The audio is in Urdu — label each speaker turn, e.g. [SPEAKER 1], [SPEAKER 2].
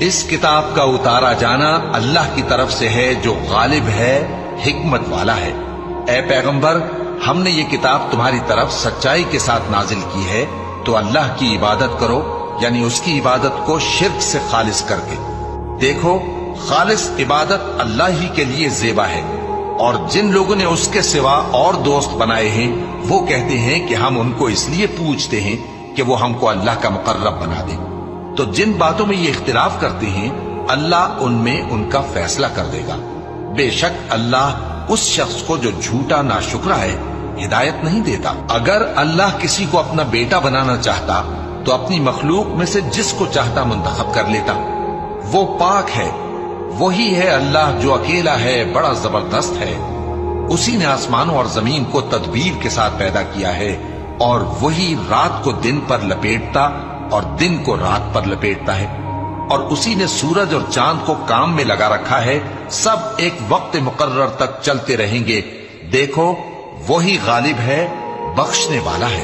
[SPEAKER 1] اس کتاب کا اتارا جانا اللہ کی طرف سے ہے جو غالب ہے، حکمت والا ہے۔ اے پیغمبر، ہم نے یہ کتاب تمہاری طرف سچائی کے ساتھ نازل کی ہے، تو اللہ کی عبادت کرو، یعنی اس کی عبادت کو شرک سے خالص کر کے۔ دیکھو، خالص عبادت اللہ ہی کے لیے زیبا ہے، اور جن لوگوں نے اس کے سوا اور دوست بنائے ہیں وہ کہتے ہیں کہ ہم ان کو اس لیے پوجتے ہیں کہ وہ ہم کو اللہ کا مقرب بنا دے۔ تو جن باتوں میں یہ اختلاف کرتے ہیں اللہ ان میں ان کا فیصلہ کر دے گا۔ بے شک اللہ اس شخص کو جو جھوٹا ناشکرا ہے ہدایت نہیں دیتا۔ اگر اللہ کسی کو اپنا بیٹا بنانا چاہتا تو اپنی مخلوق میں سے جس کو چاہتا منتخب کر لیتا۔ وہ پاک ہے، وہی ہے اللہ جو اکیلا ہے، بڑا زبردست ہے۔ اسی نے آسمانوں اور زمین کو تدبیر کے ساتھ پیدا کیا ہے، اور وہی رات کو دن پر لپیٹتا اور دن کو رات پر لپیٹتا ہے، اور اسی نے سورج اور چاند کو کام میں لگا رکھا ہے، سب ایک وقت مقرر تک چلتے رہیں گے۔ دیکھو، وہی غالب ہے، بخشنے والا ہے۔